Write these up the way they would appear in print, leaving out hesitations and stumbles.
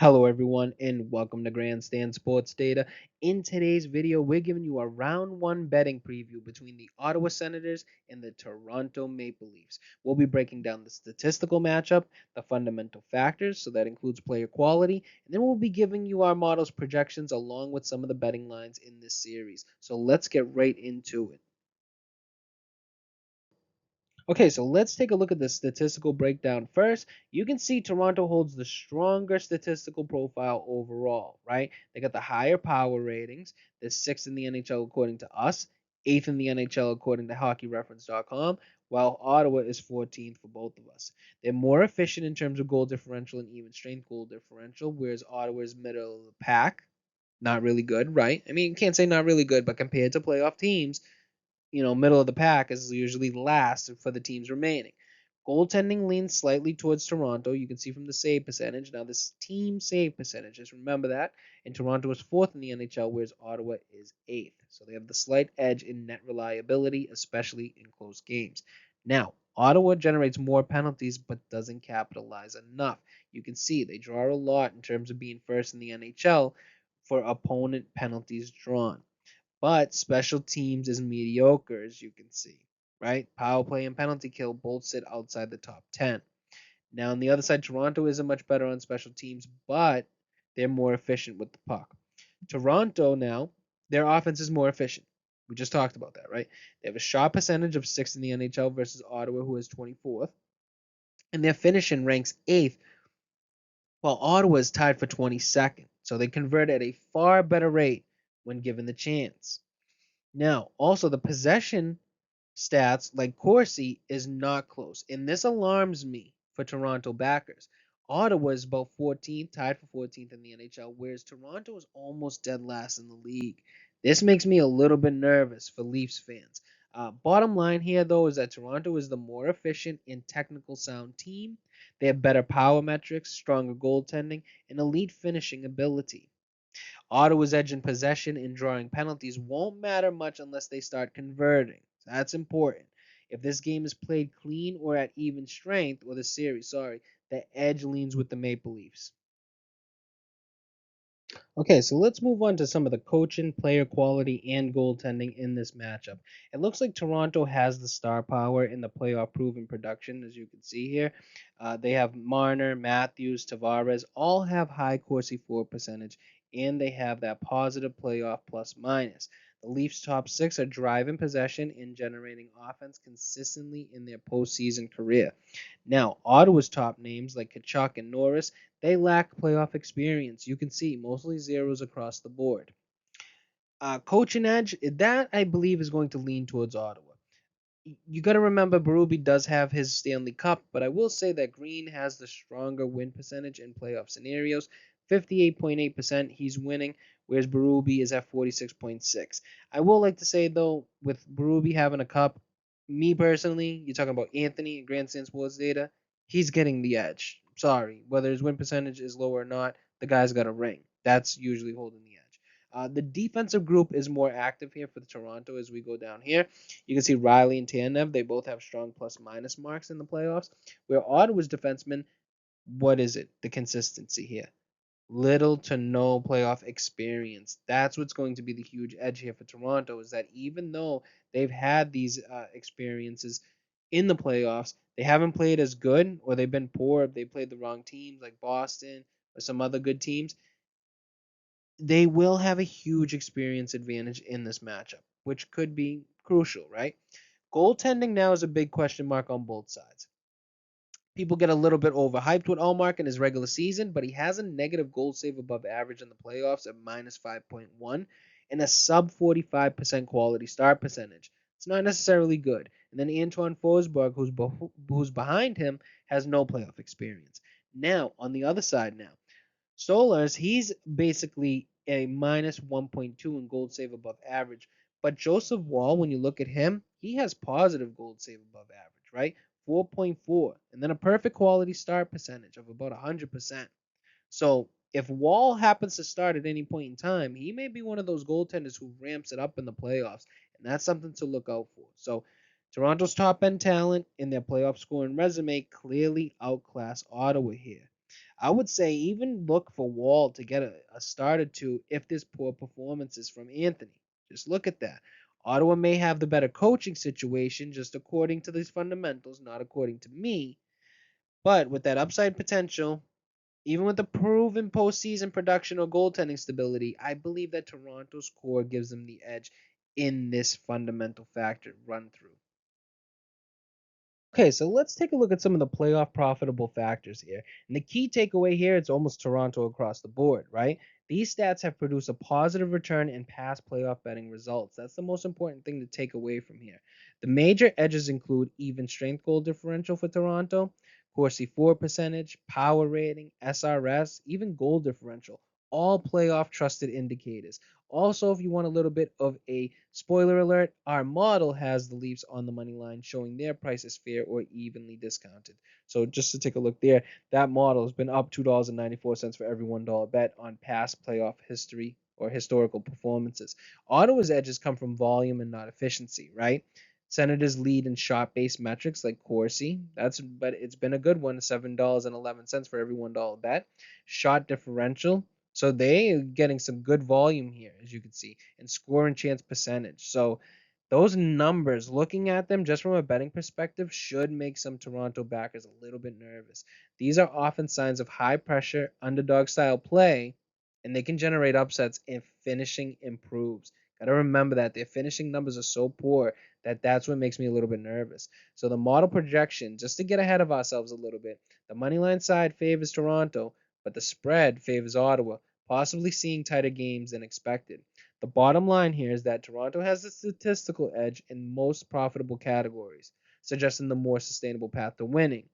Hello everyone and welcome to Grandstand Sports Data. In today's video, we're giving you a round one betting preview between the Ottawa Senators and the Toronto Maple Leafs. We'll be breaking down the statistical matchup, the fundamental factors, so that includes player quality, and then we'll be giving you our models projections along with some of the betting lines in this series. So let's get right into it. Okay, so let's take a look at the statistical breakdown first. You can see Toronto holds the stronger statistical profile overall, right? They got the higher power ratings. They're sixth in the NHL according to us, eighth in the NHL according to hockeyreference.com, while Ottawa is 14th for both of us. They're more efficient in terms of goal differential and even strength goal differential, whereas Ottawa is middle of the pack. Not really good, right? I mean, you can't say not really good, but compared to playoff teams, middle of the pack is usually last for the teams remaining. Goaltending leans slightly towards Toronto. You can see from the save percentage. Now, this team save percentage, just remember that. And Toronto is fourth in the NHL, whereas Ottawa is eighth. So they have the slight edge in net reliability, especially in close games. Now, Ottawa generates more penalties but doesn't capitalize enough. You can see they draw a lot in terms of being first in the NHL for opponent penalties drawn. But special teams is mediocre, as you can see, right? Power play and penalty kill both sit outside the top 10. Now, on the other side, Toronto isn't much better on special teams, but they're more efficient with the puck. Toronto now, their offense is more efficient. We just talked about that, right? They have a shot percentage of 6th in the NHL versus Ottawa, who is 24th. And their finishing ranks 8th, while Ottawa is tied for 22nd. So they convert at a far better rate when given the chance. Now, also the possession stats like Corsi is not close, and this alarms me for Toronto backers. Ottawa is about 14th, tied for 14th in the NHL, whereas Toronto is almost dead last in the league. This makes me a little bit nervous for Leafs fans. Bottom line here, though, is that Toronto is the more efficient and technical sound team. They have better power metrics, stronger goaltending, and elite finishing ability. Ottawa's edge in possession and drawing penalties won't matter much unless they start converting. So that's important. If this game is played clean or at even strength, or the series, sorry, the edge leans with the Maple Leafs. Okay, so let's move on to some of the coaching, player quality, and goaltending in this matchup. It looks like Toronto has the star power in the playoff proven production, as you can see here. They have Marner, Matthews, Tavares, all have high Corsi for percentage, and they have that positive playoff plus minus. The Leafs' top six are driving possession and generating offense consistently in their postseason career. Now, Ottawa's top names like Kachuk and Norris, they lack playoff experience. You can see mostly zeros across the board. Coaching edge, that I believe is going to lean towards Ottawa. You got to remember Berube does have his Stanley Cup, but I will say that Green has the stronger win percentage in playoff scenarios. 58.8% he's winning, whereas Berube is at 46.6. I will like to say though, with Berube having a cup, me personally, you're talking about Anthony Grandstand Sports Data, he's getting the edge. Sorry, whether his win percentage is low or not, the guy's got a ring. That's usually holding the edge. The defensive group is more active here for the Toronto as we go down here. You can see Riley and Tanev, they both have strong plus minus marks in the playoffs. Where Ottawa's defensemen, what is it? The consistency here. Little to no playoff experience. That's what's going to be the huge edge here for Toronto, is that even though they've had these experiences in the playoffs, they haven't played as good, or they've been poor. They played the wrong teams like Boston or some other good teams. They will have a huge experience advantage in this matchup, which could be crucial, right? Goaltending now is a big question mark on both sides. People get a little bit overhyped with Allmark in his regular season, but he has a negative goal save above average in the playoffs at minus 5.1 and a sub 45% quality start percentage. It's not necessarily good. And then Antoine Forsberg, who's behind him, has no playoff experience. Now, on the other side now, Solars, he's basically a minus 1.2 in gold save above average. But Joseph Wall, when you look at him, he has positive gold save above average, right? 4.4. And then a perfect quality start percentage of about 100%. So if Wall happens to start at any point in time, he may be one of those goaltenders who ramps it up in the playoffs. And that's something to look out for. So Toronto's top end talent in their playoff scoring resume clearly outclass Ottawa here. I would say even look for Wall to get a start or two if there's poor performances from Anthony. Just look at that. Ottawa may have the better coaching situation just according to these fundamentals, not according to me. But with that upside potential, even with the proven postseason production or goaltending stability, I believe that Toronto's core gives them the edge in this fundamental factor run through. Okay, so let's take a look at some of the playoff profitable factors here. And the key takeaway here, it's almost Toronto across the board, right? These stats have produced a positive return in past playoff betting results. That's the most important thing to take away from here. The major edges include even strength goal differential for Toronto, Corsi 4 percentage, power rating, SRS, even goal differential. All playoff trusted indicators. Also, if you want a little bit of a spoiler alert, our model has the Leafs on the money line, showing their price is fair or evenly discounted. So just to take a look there, that model has been up $2.94 for every $1 bet on past playoff history or historical performances. Ottawa's edges come from volume and not efficiency, right? Senators lead in shot-based metrics like Corsi. But it's been a good one, $7.11 for every $1 bet. Shot differential, so they are getting some good volume here, as you can see, and scoring chance percentage. So those numbers, looking at them just from a betting perspective, should make some Toronto backers a little bit nervous. These are often signs of high pressure, underdog style play, and they can generate upsets if finishing improves. Gotta remember that their finishing numbers are so poor that that's what makes me a little bit nervous. So the model projection, just to get ahead of ourselves a little bit, the money line side favors Toronto, but the spread favors Ottawa, possibly seeing tighter games than expected. The bottom line here is that Toronto has the statistical edge in most profitable categories, suggesting the more sustainable path to winning.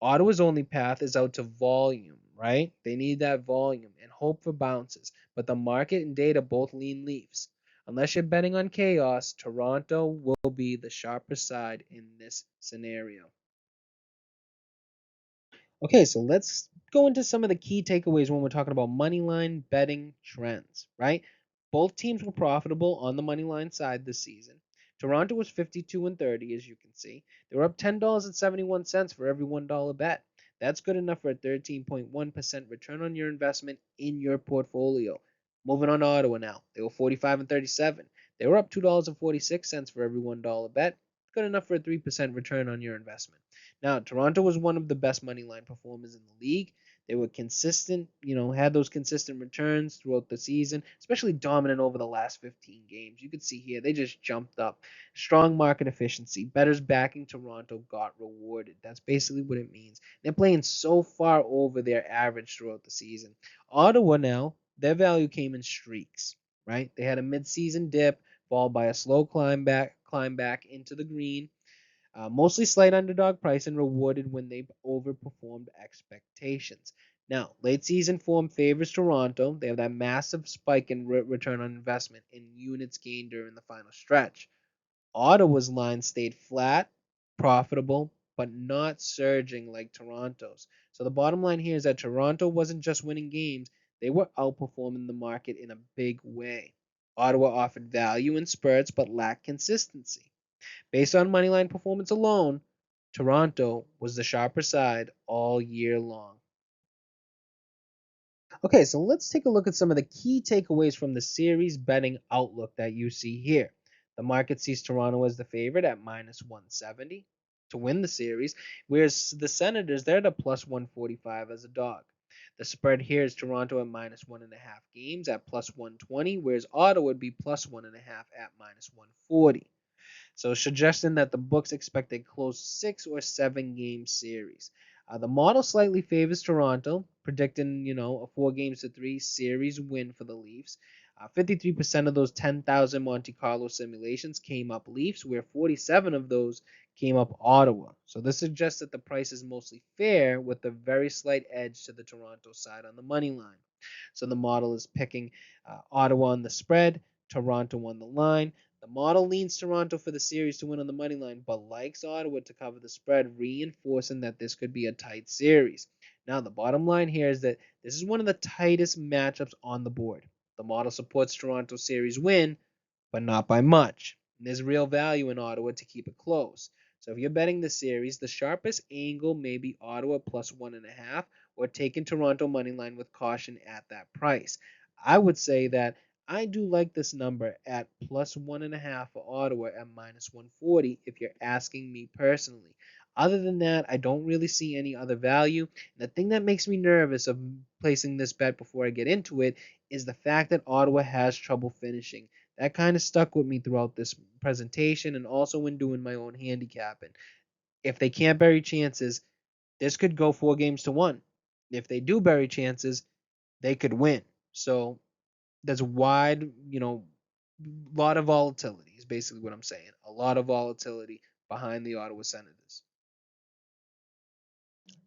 Ottawa's only path is out to volume, right? They need that volume and hope for bounces, but the market and data both lean Leafs. Unless you're betting on chaos, Toronto will be the sharper side in this scenario. Okay, so let's go into some of the key takeaways when we're talking about money line betting trends, right? Both teams were profitable on the money line side this season. Toronto was 52 and 30, as you can see. They were up $10.71 for every $1 bet. That's good enough for a 13.1% return on your investment in your portfolio. Moving on to Ottawa now. They were 45 and 37. They were up $2.46 for every $1 bet. Good enough for a 3% return on your investment. Now, Toronto was one of the best money line performers in the league. They were consistent, had those consistent returns throughout the season, especially dominant over the last 15 games. You could see here they just jumped up. Strong market efficiency. Bettors backing Toronto got rewarded. That's basically what it means. They're playing so far over their average throughout the season. Ottawa now, their value came in streaks, right? They had a mid-season dip, followed by a slow climb back into the green. Mostly slight underdog price and rewarded when they overperformed expectations. Now, late season form favors Toronto. They have that massive spike in return on investment in units gained during the final stretch. Ottawa's line stayed flat, profitable, but not surging like Toronto's. So the bottom line here is that Toronto wasn't just winning games, they were outperforming the market in a big way. Ottawa offered value in spurts but lacked consistency. Based on moneyline performance alone, Toronto was the sharper side all year long. Okay, so let's take a look at some of the key takeaways from the series betting outlook that you see here. The market sees Toronto as the favorite at minus 170 to win the series, whereas the Senators, they're at a plus 145 as a dog. The spread here is Toronto at minus 1.5 games at plus 120, whereas Ottawa would be plus 1.5 at minus 140. So suggesting that the books expect a close 6 or 7 game series. The model slightly favors Toronto, predicting a 4 games to 3 series win for the Leafs. 53% of those 10,000 Monte Carlo simulations came up Leafs, where 47 of those came up Ottawa. So this suggests that the price is mostly fair, with a very slight edge to the Toronto side on the money line. So the model is picking Ottawa on the spread, Toronto on the line. The model leans Toronto for the series to win on the money line, but likes Ottawa to cover the spread, reinforcing that this could be a tight series. Now, the bottom line here is that this is one of the tightest matchups on the board. The model supports Toronto series win, but not by much. And there's real value in Ottawa to keep it close. So if you're betting the series, the sharpest angle may be Ottawa plus 1.5, or taking Toronto money line with caution at that price. I would say that I do like this number at plus 1.5 for Ottawa at minus 140 if you're asking me personally. Other than that, I don't really see any other value. The thing that makes me nervous of placing this bet before I get into it is the fact that Ottawa has trouble finishing. That kind of stuck with me throughout this presentation and also when doing my own handicapping. If they can't bury chances, this could go 4 games to 1. If they do bury chances, they could win. So there's wide, lot of volatility is basically what I'm saying. A lot of volatility behind the Ottawa Senators.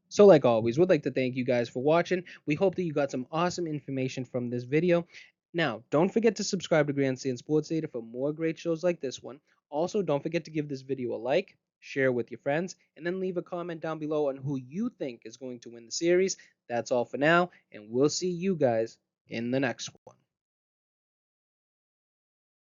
So, like always, we'd like to thank you guys for watching. We hope that you got some awesome information from this video. Now, don't forget to subscribe to Grandstand Sports Data for more great shows like this one. Also, don't forget to give this video a like, share with your friends, and then leave a comment down below on who you think is going to win the series. That's all for now, and we'll see you guys in the next one.